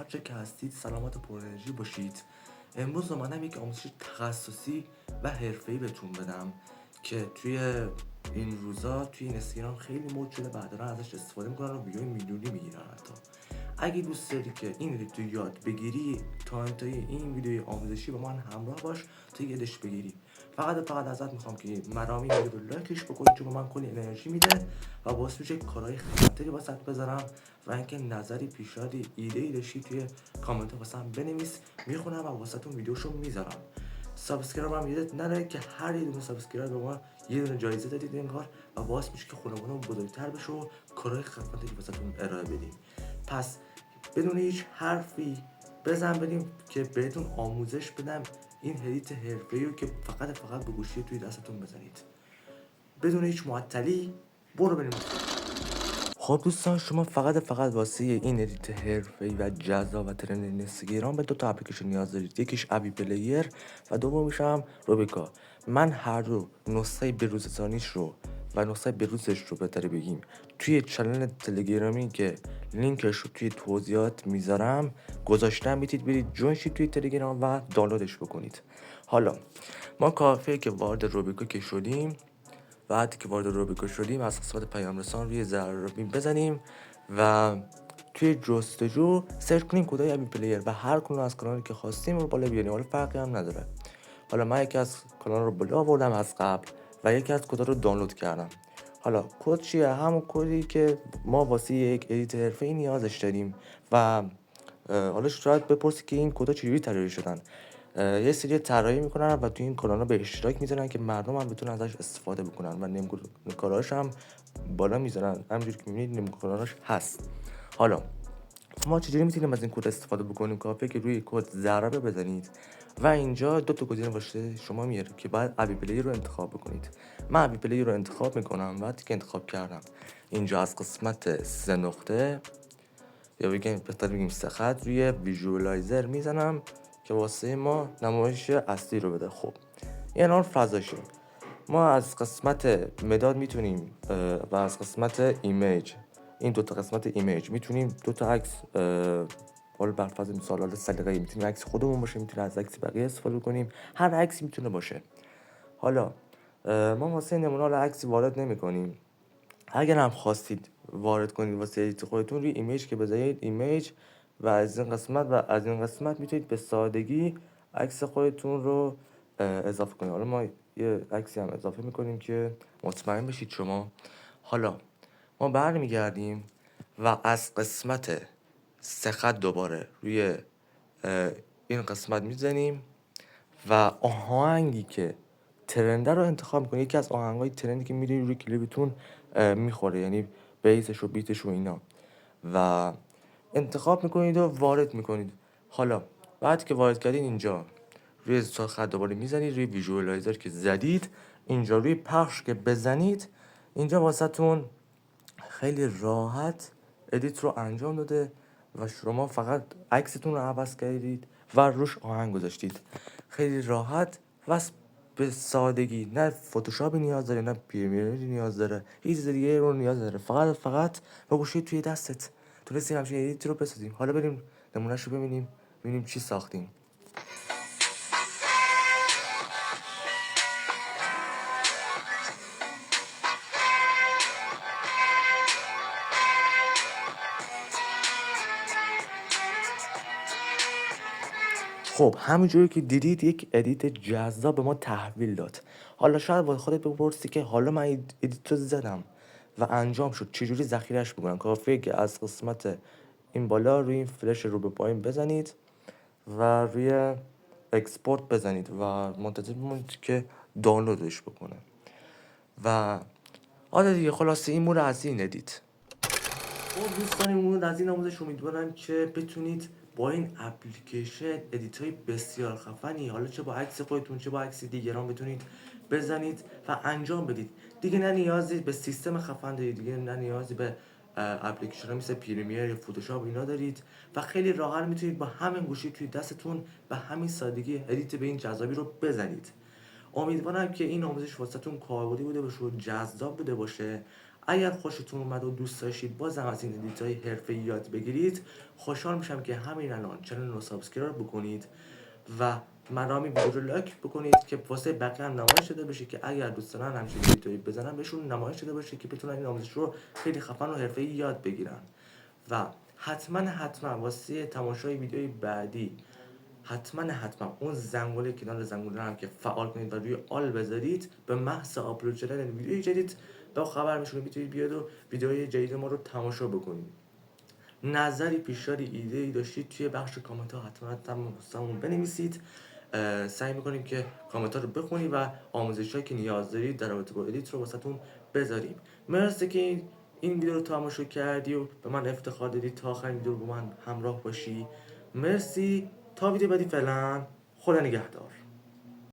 هرچه که هستید سلامت و پر انرژی باشید. امروز اومدم یک آموزش تخصصی و حرفه‌ای بهتون بدم که توی این روزا توی اینستاگرام خیلی مود شده، بعد دارن ازش استفاده میکنن و ویدیوهای میلیونی میگیرن. حتی اگه دوست داری که این رو یاد بگیری، تا انتهای این ویدیوی آموزشی با من همراه باش تا یادش بگیری. فقط ازت میخوام که مرامی ویدیو رو لایکش بکنی، چون من کلی انرژی میده و باعث میشه کارهای خفن‌تری واسط بذارم. و اینکه نظری، پیشنهادی، ایده‌ای داشتی توی کامنت ها واسم بنویس، میخونم و واسهتون ویدیوشو میذارم. سابسکرایب هم یادت نره که هر یه دونه سابسکرایب به ما یه دونه جایزه دادید انگار، و باعث میشه که خانواده‌مون بزرگتر بشه و کارهای خفن‌تری واسهتون ارائه بدیم. پس بدون هیچ حرفی بزن بریم که بهتون آموزش بدم این هدیت حرفه‌ای رو که فقط به گوشی توی دستتون بزنید بدون هیچ معطلی. برو بریم. خب دوستان، شما فقط واسه این ادیت حرفه‌ای و جذاب و ترند اینستاگرام به دو تا اپلیکیشن نیاز دارید. یکیش ابی پلیر و دومیش هم روبیکا. من هر دو نسخه بروزرسانیش رو و نسخه بروزش رو بهتره بگیم توی چنل تلگرامی که لینکش رو توی توضیحات میذارم گذاشتم، میتونید برید جوین شید توی تلگرام و دانلودش بکنید. حالا ما کافیه که وارد روبیکا که شدیم، بعد که وارد روبیکا شدیم از قسمت پیام رسان روی ضربین بزنیم و توی جستجو سرچ کنیم کدای ابی پلیر و هر کدوم از کانالی که خواستیم رو بالا بیاریم. حالا فرقی هم نداره. حالا من یکی از کانال رو بالا آوردم از قبل و یکی از کدا رو دانلود کردم. حالا کد چیه؟ همون کدی که ما واسه یک ادیت حرفه‌ای نیازش داریم. و حالا شاید بپرسی که این کدا چجوری طراحی شدن. یه سری طراحی میکنن و تو این کانالا به اشتراک میذارن که مردم هم بتونن ازش استفاده بکنن و نمودارهاش هم بالا میذارن، همونجوری که میبینید نمودارهاش هست. حالا ما چجوری میتونیم از این کد استفاده بکنیم؟ کافیه که روی کد ضربه بزنید و اینجا دو تا گزینه واسه شما میاره که باید ابی پلی رو انتخاب بکنید. من ابی پلی رو انتخاب میکنم. وقتی که انتخاب کردم اینجا از قسمت 3 نقطه یا بهتر بگیم 3 خط روی ویژوالایزر میزنم که واسه ما نمایش اصلی رو بده. خب این الان فضاشه. ما از قسمت مداد میتونیم و از قسمت ایمیج، این دو تا قسمت ایمیج میتونیم دو تا عکس، حالا بر فرض مثال حالا سلیقه‌ای میتونیم عکس خودمون باشه، میتونیم از عکس بقیه استفاده کنیم، هر عکسی میتونه باشه. حالا ما واسه نمونه حالا عکسی وارد نمی‌کنیم. اگر هم خواستید وارد کنید واسه ادیت خودتون، روی ایمیج که بزنید ایمیج و از این قسمت میتونید به سادگی عکس خودتون رو اضافه کنید. حالا ما یه عکسی هم اضافه میکنیم که مطمئن بشید شما. حالا ما برمیگردیم و از قسمت 3 خط دوباره روی این قسمت میزنیم و آهنگی که ترنده رو انتخاب میکنید. یکی از آهنگای ترندی که میری روی کلیپتون میخوره، یعنی بیسش و بیتش و اینا، و انتخاب میکنید و وارد میکنید. حالا بعد که وارد کردین اینجا روی خط دوباره میزنید روی ویژوالایزر که زدید، اینجا روی پخش که بزنید، اینجا واسهتون خیلی راحت ادیت رو انجام داده و شما فقط عکستون رو عوض کردید و روش آهنگ گذاشتید. خیلی راحت و به سادگی. نه فتوشاپی نیاز داره، نه پریمیری نیاز داره، هیچ چیز دیگه رو نیاز داره. فقط با گوشی توی دستت تونستیم همچین ادیت رو بسازیم. حالا بریم نمونهش رو ببینیم چی ساختیم. خب همونجوری که دیدید یک ادیت جذاب به ما تحویل داد. حالا شاید با خودت بپرسی که حالا من ادیت رو زدم و انجام شد، چجوری ذخیره‌اش بکنم؟ کافیه که از قسمت این بالا روی این فلش رو به پایین بزنید و روی اکسپورت بزنید و منتظر بمونید که دانلودش بکنه. و آره دیگه، خلاصه این مورد از این ادیت. خب دوستان، این از این آموزش امیدوارم که بتونید با این اپلیکیشن ادیت های بسیار خفنی، حالا چه با عکس خودتون چه با عکس دیگران، بتونید بزنید و انجام بدید. دیگه نه نیازی به سیستم خفن دارید، دیگه نه نیازی به اپلیکیشن ها مثل پریمیر یا فتوشاپ اینا دارید و خیلی راحت میتونید با همین گوشی توی دستتون به همین سادگی ادیت به این جذابی رو بزنید. امیدوارم که این آموزش واسهتون کاربردی بوده باشه و جذاب بوده باشه. اگر خوشتون اومد و دوست داشتید بازم از این ادیت‌های حرفه‌ای یاد بگیرید، خوشحال میشم که همین الان چنل رو سابسکرایب بکنید و مرامی ویدیو رو لایک بکنید که واسه بقیه هم نمایش داده بشه که اگر دوست دارن همچین ویدیویی بزنن بهشون نمایش داده باشه که بتونن این آموزش رو خیلی خفن و حرفه‌ای یاد بگیرن. و حتما واسه تماشای ویدیوی بعدی حتما اون زنگوله کنار زنگوله هم که فعال کنید و روی آل بذارید، به محض آپلود شدن ویدیوی جدید به خبر میشونه میتونید بیاد و ویدیوهای جدید ما رو تماشا بکنید. نظری، پیشنهادی، ایده‌ای داشتید توی بخش کامنت ها حتما بنویسید. سعی میکنیم که کامنت ها رو بخونیم و آموزش‌هایی که نیاز دارید در رابطه با ادیت رو واسهتون بذاریم. مرسی که این ویدیو رو تماشا کردی و به من افتخار دادی تا آخرین ویدیو رو با من همراه باشی. مرسی، تا ویدیو بعدی فعلا خدا نگهدار.